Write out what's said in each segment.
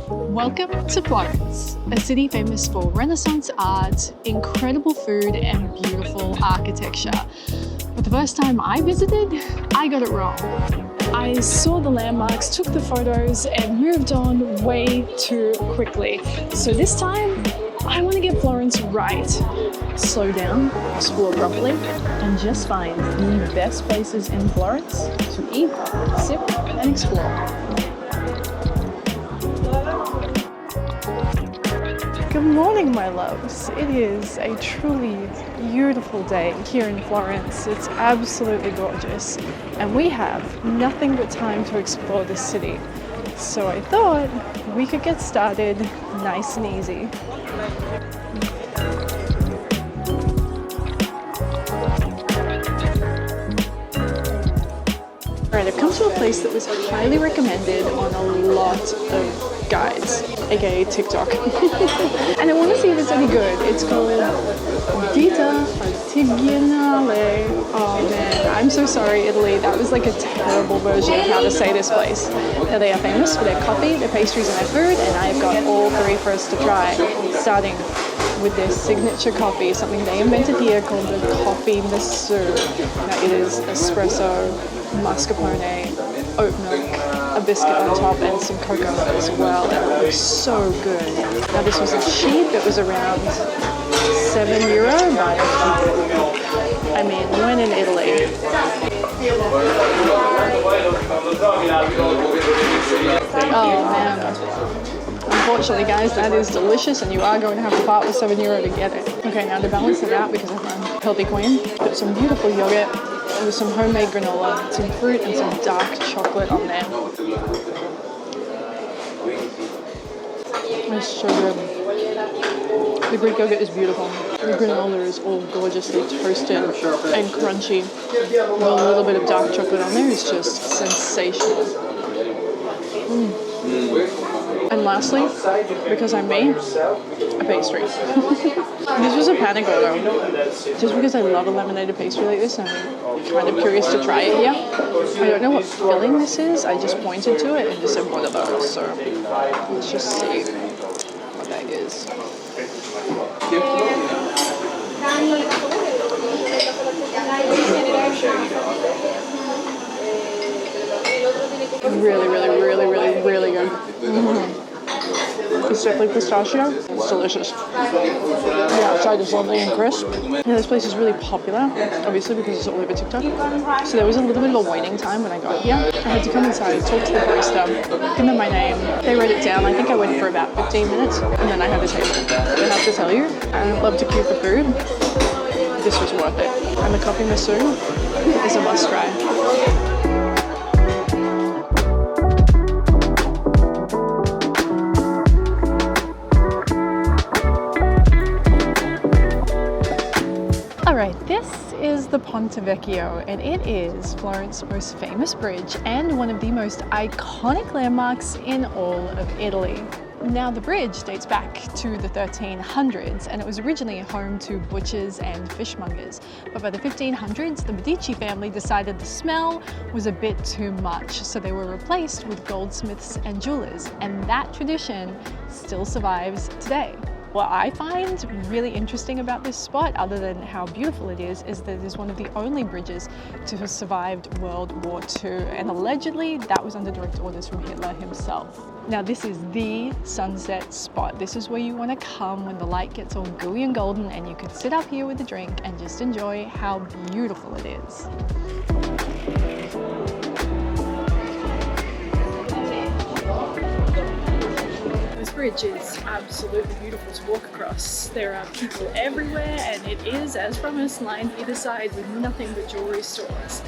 Welcome to Florence, a city famous for Renaissance art, incredible food, and beautiful architecture. But the first time I visited, I got it wrong. I saw the landmarks, took the photos, and moved on way too quickly. So this time, I want to get Florence right. Slow down, explore properly, and just find the best places in Florence to eat, sip, and explore. Good morning, my loves. It is a truly beautiful day here in Florence. It's absolutely gorgeous, and we have nothing but time to explore this city. So I thought we could get started nice and easy. Alright, I've come to a place that was highly recommended on a lot of guides, aka TikTok. And I want to see if it's any good. It's called Ditta Artigianale. Oh man, I'm so sorry, Italy. That was like a terrible version of how to say this place. Now, they are famous for their coffee, their pastries, and their food, and I've got all three for us to try, starting with their signature coffee, something they invented here called the coffee masseur. Now, it is espresso, mascarpone, oat milk, a biscuit on top, and some cocoa as well, and it looks so good. Now, this was cheap. It was around €7, but I mean, when in Italy. Oh man. Unfortunately, guys, that is delicious, and you are going to have to part with €7 to get it. Okay, now to balance it out, because I'm a healthy queen, put some beautiful yogurt with some homemade granola, some fruit, and some dark chocolate on there. It's so good. The Greek yogurt is beautiful. The granola is all gorgeously toasted and crunchy. With a little bit of dark chocolate on there is just sensational. And lastly, because I'm me, a pastry. This was a panic order, just because I love a laminated pastry like this, and I'm kind of curious to try it here. I don't know what filling this is. I just pointed to it and just said one of those, so let's just see what that is. Really, really, really, really, really good. It's definitely pistachio. It's delicious. The outside is lovely and crisp. Yeah, this place is really popular, obviously because it's all over TikTok. So there was a little bit of a waiting time when I got here. I had to come inside, talk to the barista, give them my name. They wrote it down. I think I went for about 15 minutes, and then I had the table. I have to tell you, I love to queue for food. This was worth it. And the coffee masseur is a must try. Alright, this is the Ponte Vecchio, and it is Florence's most famous bridge and one of the most iconic landmarks in all of Italy. Now, the bridge dates back to the 1300s, and it was originally home to butchers and fishmongers. But by the 1500s, the Medici family decided the smell was a bit too much, so they were replaced with goldsmiths and jewelers, and that tradition still survives today. What I find really interesting about this spot, other than how beautiful it is that it is one of the only bridges to have survived World War II, and allegedly that was under direct orders from Hitler himself. Now, this is the sunset spot. This is where you want to come when the light gets all gooey and golden, and you can sit up here with a drink and just enjoy how beautiful it is. This bridge is absolutely beautiful to walk across. There are people everywhere, and it is, as promised, lined either side with nothing but jewelry stores.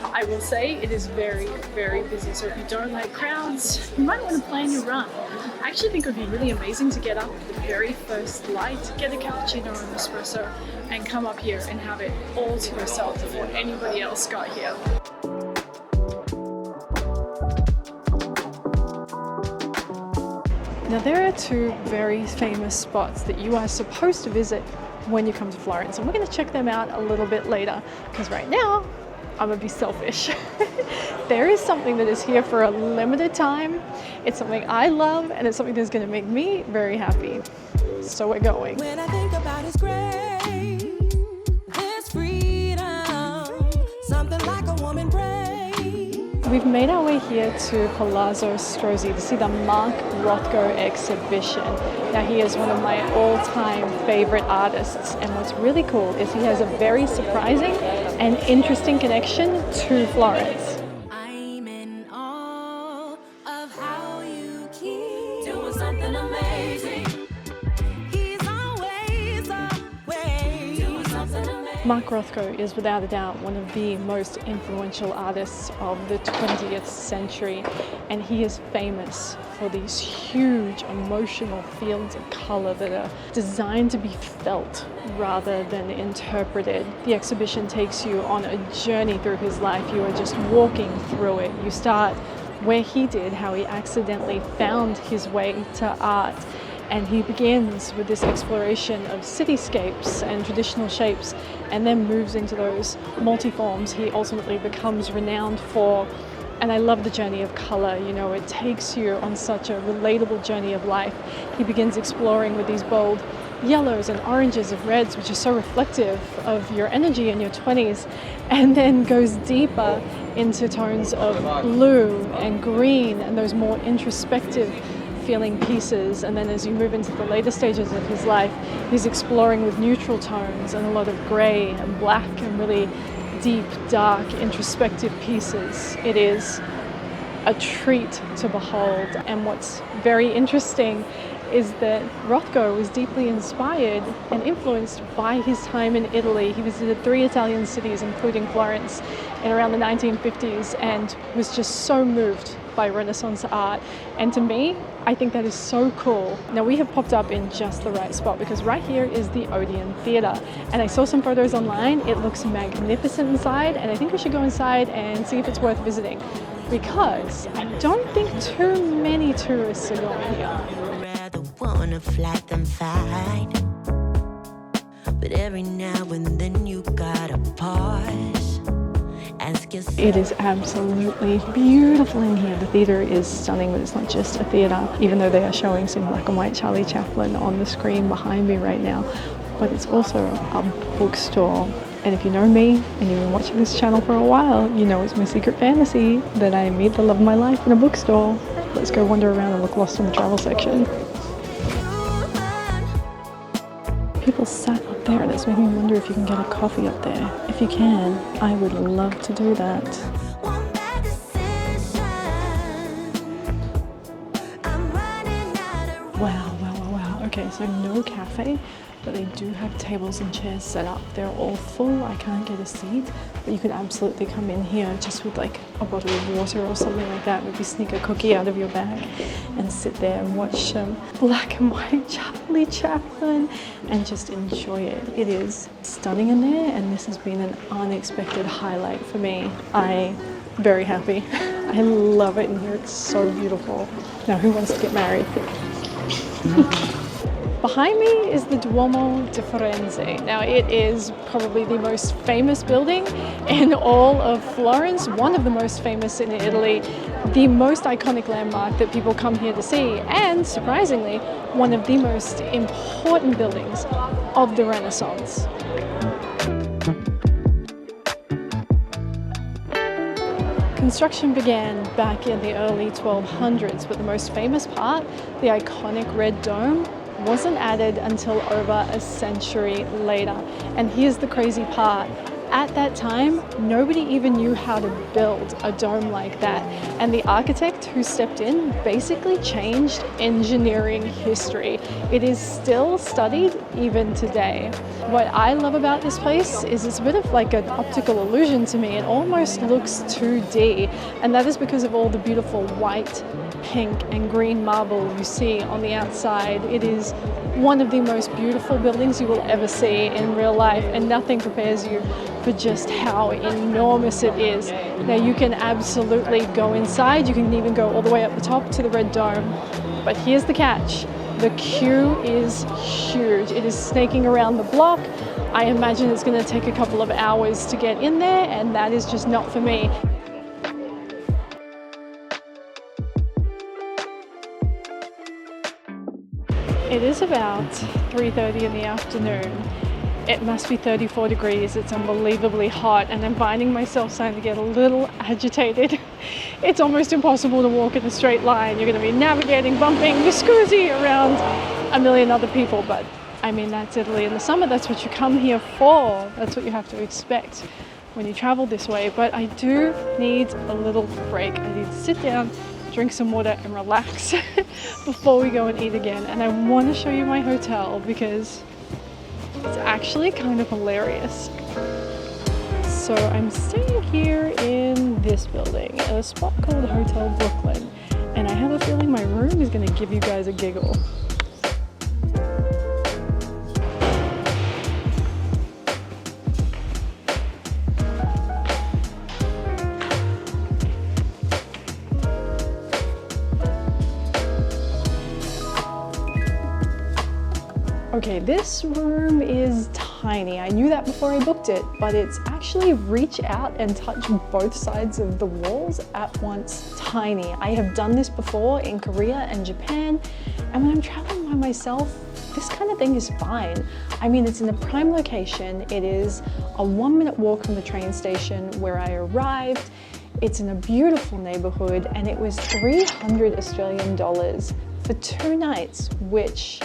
I will say it is very, very busy, so if you don't like crowds, you might want to plan your run. I actually think it would be really amazing to get up at the very first light, get a cappuccino or an espresso, and come up here and have it all to yourself before anybody else got here. Now, there are two very famous spots that you are supposed to visit when you come to Florence, and we're going to check them out a little bit later, because right now I'm gonna be selfish. There is something that is here for a limited time. It's something I love, and it's something that's gonna make me very happy. So we're going. When I think about his grace, there's freedom, something like a woman prays. We've made our way here to Palazzo Strozzi to see the Mark Rothko exhibition. Now he is one of my all-time favorite artists, and what's really cool is he has a very surprising and interesting connection to Florence. I'm in awe of how you keep doing something amazing. He's always away doing something amazing. Mark Rothko is without a doubt one of the most influential artists of the 20th century, and he is famous for these huge emotional fields of color that are designed to be felt rather than interpreted. The exhibition takes you on a journey through his life. You are just walking through it. You start where he did, how he accidentally found his way to art. And he begins with this exploration of cityscapes and traditional shapes, and then moves into those multiforms he ultimately becomes renowned for. And I love the journey of color. You know, it takes you on such a relatable journey of life. He begins exploring with these bold yellows and oranges and reds, which are so reflective of your energy in your 20s, and then goes deeper into tones of blue and green and those more introspective feeling pieces. And then as you move into the later stages of his life, he's exploring with neutral tones and a lot of gray and black and really deep, dark, introspective pieces. It is a treat to behold. And what's very interesting is that Rothko was deeply inspired and influenced by his time in Italy. He visited 3 Italian cities, including Florence, in around the 1950s, and was just so moved by Renaissance art. And to me, I think that is so cool. Now we have popped up in just the right spot, because right here is the Odeon Theatre, and I saw some photos online. It looks magnificent inside, and I think we should go inside and see if it's worth visiting, because I don't think too many tourists are going here. Rather wanna flat than fight, but every now and then you gotta pause. Ask yourself. It is absolutely beautiful in here. The theatre is stunning, but it's not just a theatre, even though they are showing some black and white Charlie Chaplin on the screen behind me right now. But it's also a bookstore. And if you know me and you've been watching this channel for a while, you know it's my secret fantasy that I meet the love of my life in a bookstore. Let's go wander around and look lost in the travel section. People sat up there, and it's making me wonder if you can get a coffee up there. If you can, I would love to do that. One bad decision, I'm running out of Wow, wow, wow, wow. Okay, so no cafe, but they do have tables and chairs set up. They're all full. I can't get a seat, but you could absolutely come in here just with like a bottle of water or something like that. Maybe sneak a cookie out of your bag and sit there and watch black and white Charlie Chaplin and just enjoy it. It is stunning in there, and this has been an unexpected highlight for me. I'm very happy. I love it in here. It's so beautiful. Now, who wants to get married? Behind me is the Duomo di Firenze. Now it is probably the most famous building in all of Florence, one of the most famous in Italy, the most iconic landmark that people come here to see, and surprisingly, one of the most important buildings of the Renaissance. Construction began back in the early 1200s, but the most famous part, the iconic red dome, wasn't added until over a century later. And here's the crazy part. At that time, nobody even knew how to build a dome like that. And the architect who stepped in basically changed engineering history. It is still studied even today. What I love about this place is it's a bit of like an optical illusion to me. It almost looks 2D, and that is because of all the beautiful white, pink and green marble you see on the outside. It is one of the most beautiful buildings you will ever see in real life, and nothing prepares you for just how enormous it is. Now you can absolutely go inside, you can even go all the way up the top to the red dome, but here's the catch. The queue is huge. It is snaking around the block. I imagine it's going to take a couple of hours to get in there, and that is just not for me. It is about 3:30 in the afternoon. It must be 34 degrees. It's unbelievably hot, and I'm finding myself starting to get a little agitated. It's almost impossible to walk in a straight line. You're going to be navigating, bumping, scusi around a million other people, but I mean, that's Italy in the summer. That's what you come here for. That's what you have to expect when you travel this way. But I do need a little break. I need to sit down, drink some water and relax before we go and eat again. And I want to show you my hotel because it's actually kind of hilarious. So I'm staying here in this building at a spot called Hotel Brooklyn, and I have a feeling my room is going to give you guys a giggle. Okay, this room is tiny. I knew that before I booked it, but it's actually reach out and touch both sides of the walls at once tiny. I have done this before in Korea and Japan, and when I'm traveling by myself, this kind of thing is fine. I mean, it's in a prime location. It is a 1-minute walk from the train station where I arrived. It's in a beautiful neighborhood, and it was 300 Australian dollars for 2 nights, which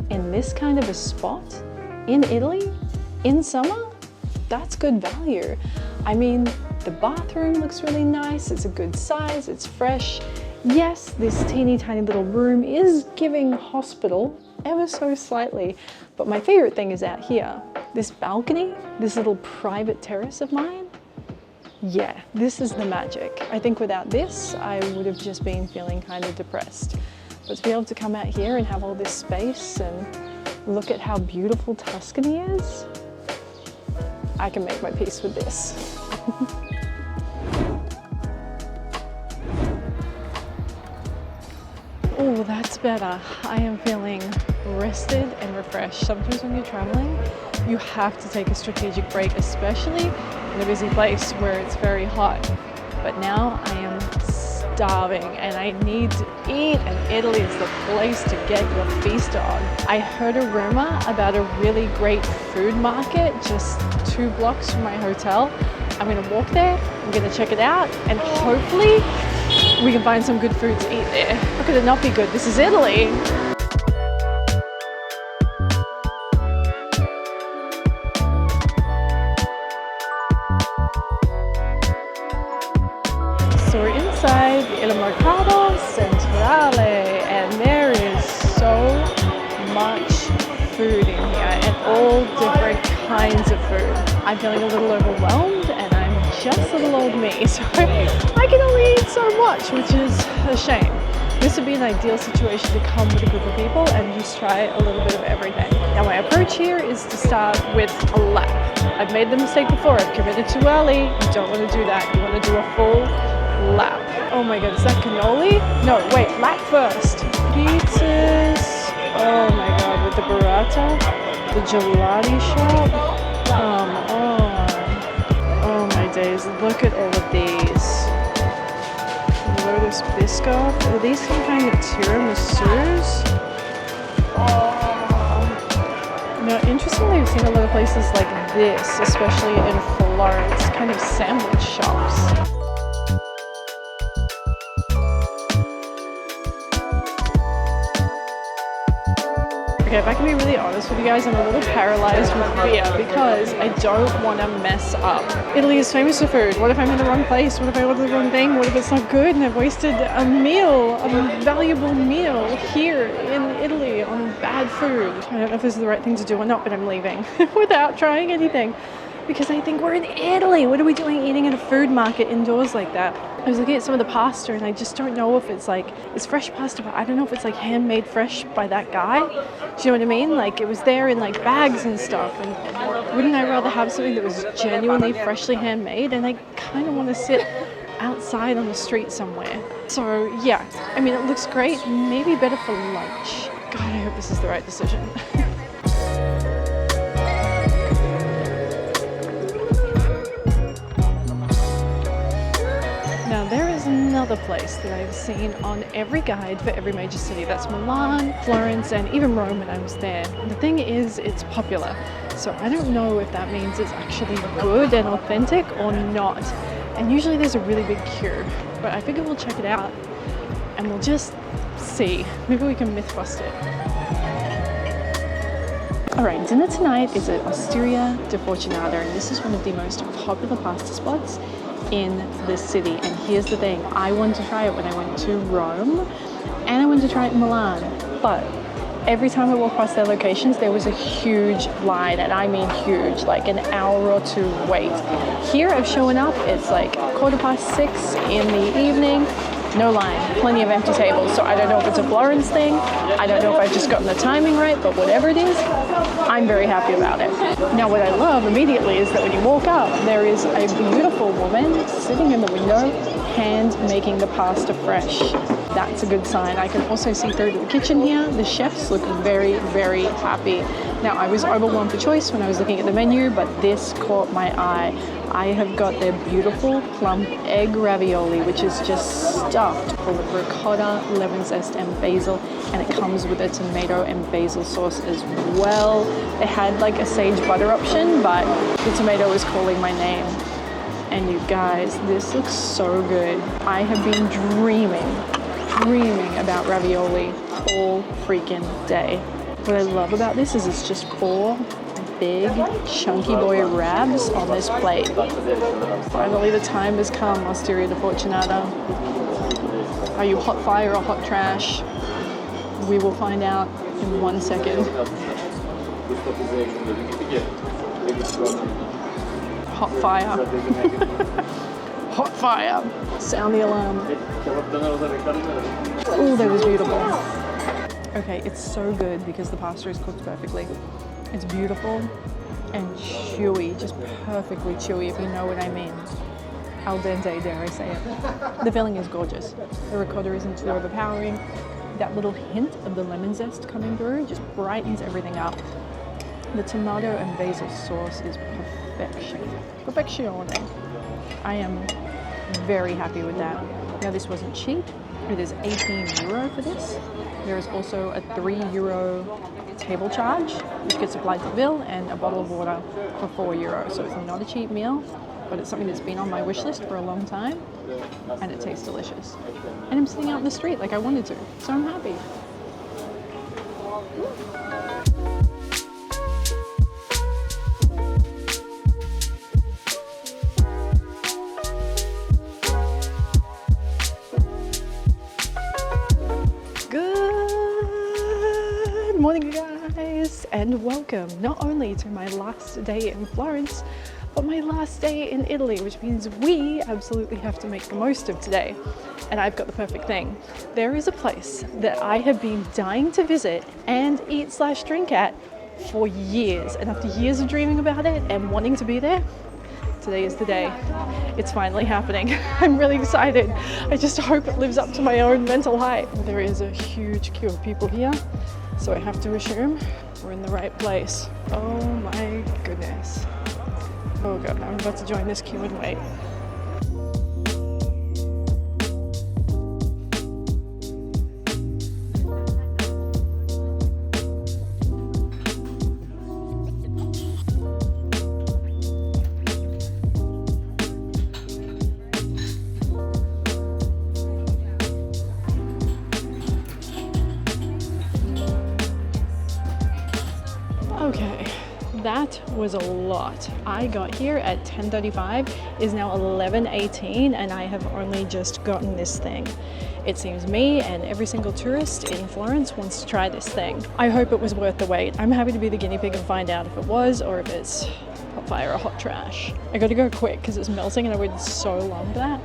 in this kind of a spot in Italy in summer, that's good value. I mean, the bathroom looks really nice. It's a good size, it's fresh. Yes, this teeny tiny little room is giving hospital ever so slightly, but my favorite thing is out here. This balcony, this little private terrace of mine, yeah, this is the magic. I think without this, I would have just been feeling kind of depressed. But to be able to come out here and have all this space and look at how beautiful Tuscany is, I can make my peace with this. Oh, that's better. I am feeling rested and refreshed. Sometimes when you're traveling, you have to take a strategic break, especially in a busy place where it's very hot. But now I am starving and I need to eat, and Italy is the place to get your feast on. I heard a rumor about a really great food market just 2 blocks from my hotel. I'm gonna walk there, I'm gonna check it out, and hopefully we can find some good food to eat there. How could it not be good? This is Italy. So we're inside Il Mercato Centrale, and there is so much food in here and all different kinds of food. I'm feeling a little overwhelmed and I'm just little old me, so I can only eat so much, which is a shame. This would be an ideal situation to come with a group of people and just try a little bit of everything. Now my approach here is to start with a lap. I've made the mistake before, I've committed too early. You don't want to do that, you want to do a full lap. Oh my god, is that cannoli? No, wait, lap first. Pizzas. Oh my god, with the burrata. The gelati shop. Come on. Oh my days, look at all of these. Lotus biscotti. Are these some kind of tiramisus? Oh. Now, interestingly, I've seen a lot of places like this, especially in Florence, kind of sandwich shops. Okay, if I can be really honest with you guys, I'm a little paralyzed with fear because I don't want to mess up. Italy is famous for food. What if I'm in the wrong place? What if I order the wrong thing? What if it's not good and I've wasted a meal, a valuable meal here in Italy on bad food? I don't know if this is the right thing to do or not, but I'm leaving without trying anything because I think we're in Italy. What are we doing eating at a food market indoors like that? I was looking at some of the pasta and I just don't know if it's like, it's fresh pasta, but I don't know if it's like handmade fresh by that guy. Do you know what I mean? Like it was there in like bags and stuff, and wouldn't I rather have something that was genuinely freshly handmade? And I kind of want to sit outside on the street somewhere. So yeah, I mean, it looks great, maybe better for lunch. God, I hope this is the right decision. Now there is another place that I've seen on every guide for every major city. That's Milan, Florence, and even Rome when I was there. The thing is, it's popular. So I don't know if that means it's actually good and authentic or not. And usually there's a really big queue, but I figure we'll check it out and we'll just see. Maybe we can myth bust it. All right, dinner tonight is at Osteria da Fortunata, and this is one of the most popular pasta spots in the city. And here's the thing, I wanted to try it when I went to Rome and I wanted to try it in Milan, but every time I walked past their locations there was a huge line, and I mean huge, like an hour or two wait. Here I've shown up, it's like 6:15 in the evening, no line, plenty of empty tables. So I don't know if it's a Florence thing, I don't know if I've just gotten the timing right, but whatever it is, I'm very happy about it. Now what I love immediately is that when you walk up, there is a beautiful woman sitting in the window, hand making the pasta fresh. That's a good sign. I can also see through to the kitchen here. The chefs look very, very happy. Now I was overwhelmed for choice when I was looking at the menu, but this caught my eye. I have got their beautiful plump egg ravioli, which is just stuffed full of ricotta, lemon zest, and basil, and it comes with a tomato and basil sauce as well. They had like a sage butter option, but the tomato is calling my name. And you guys, this looks so good. I have been dreaming about ravioli all freaking day. What I love about this is it's just 4 big chunky boy rabs on this plate. Finally the time has come, Osteria da Fortunata. Are you hot fire or hot trash? We will find out in 1 second. Hot fire. Hot fire. Sound the alarm. Oh, that was beautiful. Okay, it's so good because the pasta is cooked perfectly. It's beautiful and chewy, just perfectly chewy, if you know what I mean. Al dente, dare I say it. The filling is gorgeous. The ricotta isn't too overpowering. That little hint of the lemon zest coming through just brightens everything up. The tomato and basil sauce is perfection. Perfeccione. I am very happy with that. Now this wasn't cheap. It is €18 for this. There is also a €3 table charge, which gets applied to the bill, and a bottle of water for €4. So it's not a cheap meal, but it's something that's been on my wish list for a long time, and it tastes delicious. And I'm sitting out in the street like I wanted to, so I'm happy. Good morning, guys, and welcome not only to my last day in Florence, but my last day in Italy, which means we absolutely have to make the most of today. And I've got the perfect thing. There is a place that I have been dying to visit and eat/drink at for years. And after years of dreaming about it and wanting to be there, today is the day. It's finally happening. I'm really excited. I just hope it lives up to my own mental height. There is a huge queue of people here, so I have to assume we're in the right place. Oh my goodness. Oh god, I'm about to join this queue and wait. Okay, that was a lot. I got here at 10:35, is now 11:18, and I have only just gotten this thing. It seems me and every single tourist in Florence wants to try this thing. I hope it was worth the wait. I'm happy to be the guinea pig and find out if it was, or if it's hot fire or hot trash. I gotta go quick because it's melting and I waited so long for that.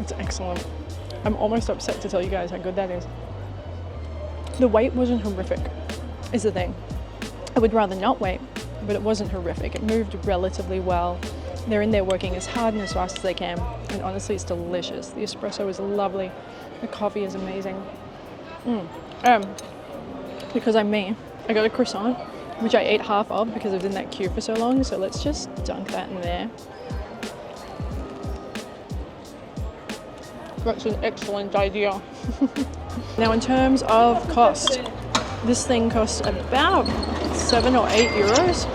It's excellent. I'm almost upset to tell you guys how good that is. The wait wasn't horrific, is the thing. I would rather not wait, but it wasn't horrific. It moved relatively well. They're in there working as hard and as fast as they can, and honestly, it's delicious. The espresso is lovely. The coffee is amazing. Because I'm me, I got a croissant, which I ate half of because I was in that queue for so long. So let's just dunk that in there. That's an excellent idea. Now in terms of cost, this thing costs about 7 or 8 euros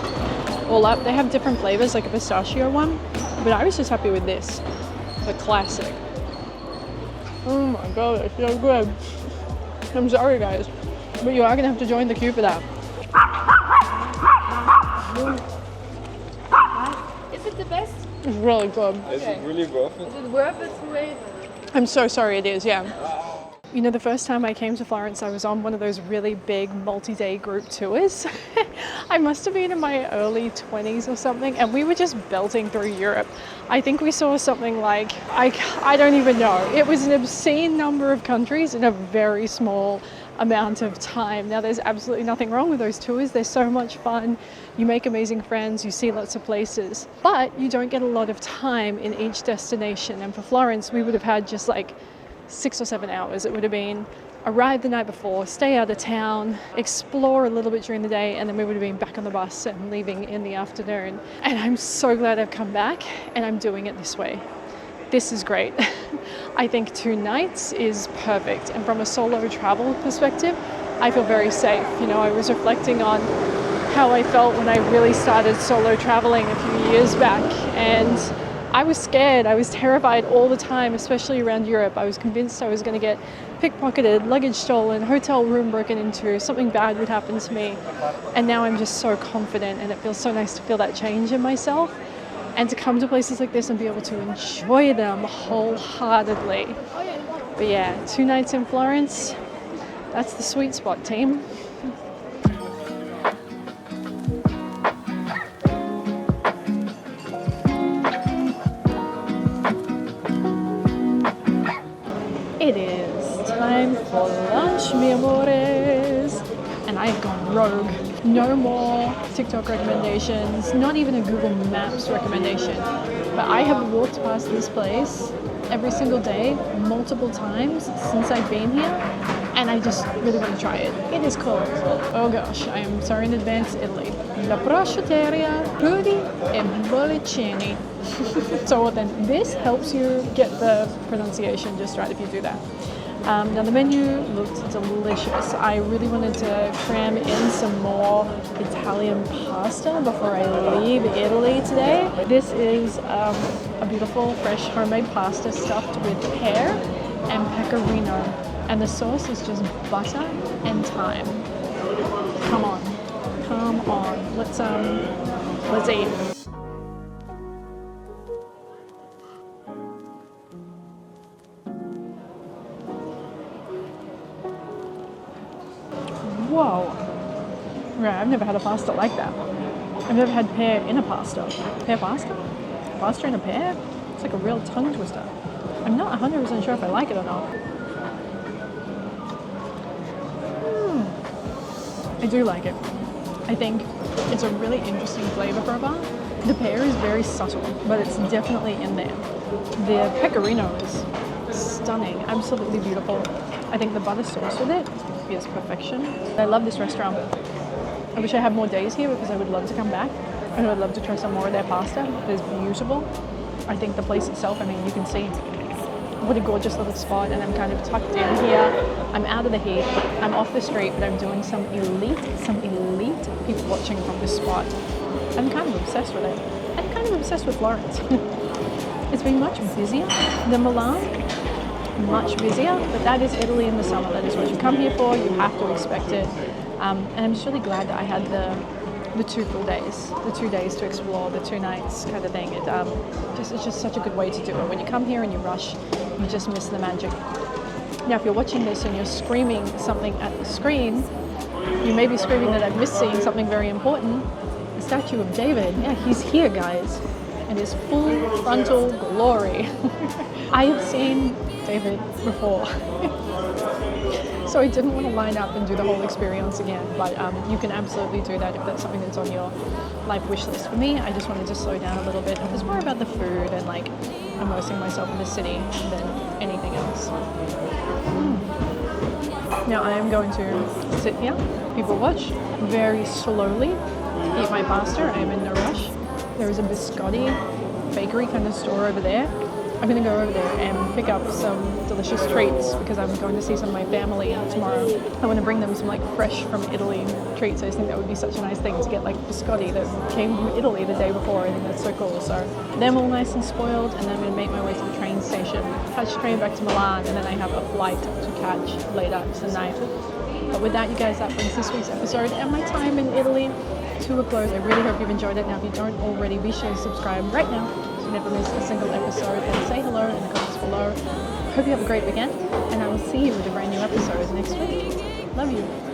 all up. They have different flavors, like a pistachio one, but I was just happy with this, the classic. Oh my god, it's so good. I'm sorry guys, but you are gonna have to join the queue for that. Is it the best? It's really good. Is it really worth it? Is it worth it to wait? I'm so sorry it is, yeah. You know, the first time I came to Florence, I was on one of those really big multi-day group tours. I must have been in my early 20s or something, and we were just belting through Europe. I think we saw something like, I don't even know. It was an obscene number of countries in a very small amount of time. Now, there's absolutely nothing wrong with those tours. They're so much fun. You make amazing friends, you see lots of places, but you don't get a lot of time in each destination. And for Florence, we would have had just like 6 or 7 hours. It would have been arrive the night before, stay out of town, explore a little bit during the day, and then we would have been back on the bus and leaving in the afternoon. And I'm so glad I've come back and I'm doing it this way. This is great. I think 2 nights is perfect. And from a solo travel perspective, I feel very safe. You know, I was reflecting on how I felt when I really started solo traveling a few years back, and I was scared. I was terrified all the time, especially around Europe. I was convinced I was going to get pickpocketed, luggage stolen, hotel room broken into, something bad would happen to me. And now I'm just so confident, and it feels so nice to feel that change in myself and to come to places like this and be able to enjoy them wholeheartedly. But yeah, 2 nights in Florence, that's the sweet spot, team. It is time for lunch, mi amores. And I have gone rogue. No more TikTok recommendations, not even a Google Maps recommendation. But I have walked past this place every single day, multiple times since I've been here, and I just really want to try it. It is called, oh gosh, I am sorry in advance, Italy. La prosciutteria, crudi e bollicini. So then this helps you get the pronunciation just right if you do that. Now the menu looked delicious. I really wanted to cram in some more Italian pasta before I leave Italy today. This is a beautiful fresh homemade pasta stuffed with pear and pecorino. And the sauce is just butter and thyme. Come on, come on. Let's eat. Whoa. Right, I've never had a pasta like that. I've never had pear in a pasta. Pear pasta? Pasta in a pear? It's like a real tongue twister. I'm not 100% sure if I like it or not. I do like it. I think it's a really interesting flavor for a bar. The pear is very subtle, but it's definitely in there. The pecorino is stunning, absolutely beautiful. I think the butter sauce with it is perfection. I love this restaurant. I wish I had more days here because I would love to come back and I would love to try some more of their pasta. It's beautiful. I think the place itself, I mean, you can see what a gorgeous little spot, and I'm kind of tucked in here. I'm out of the heat. I'm off the street, but I'm doing some elite people watching from this spot. I'm kind of obsessed with it. I'm kind of obsessed with Florence. It's been much busier than Milan. Much busier, but that is Italy in the summer. That is what you come here for. You have to expect it. And I'm just really glad that I had the 2 full days, the 2 days to explore, the 2 nights kind of thing. It's just such a good way to do it. When you come here and you rush, you just miss the magic. Now, if you're watching this and you're screaming something at the screen, you may be screaming that I've missed seeing something very important. The statue of David. Yeah, he's here, guys, in his full frontal glory. I have seen David before. So I didn't want to line up and do the whole experience again, but you can absolutely do that if that's something that's on your life wish list. For me, I just wanted to slow down a little bit. It was more about the food and like immersing myself in the city than anything else. Now I am going to sit here, people watch, very slowly eat my pasta. I am in no rush. There is a biscotti bakery kind of store over there. I'm going to go over there and pick up some delicious treats because I'm going to see some of my family tomorrow. I want to bring them some like fresh from Italy treats. I just think that would be such a nice thing to get, like biscotti that came from Italy the day before. I think that's so cool. So them all nice and spoiled, and then I'm going to make my way to the train station, catch the train back to Milan, and then I have a flight to catch later tonight. But with that, you guys, that brings this week's episode and my time in Italy to a close. I really hope you've enjoyed it. Now, if you don't already, be sure to subscribe right now so you never miss a single episode, and say hello in the comments below. Hope you have a great weekend, and I will see you with a brand new episode next week. Love you.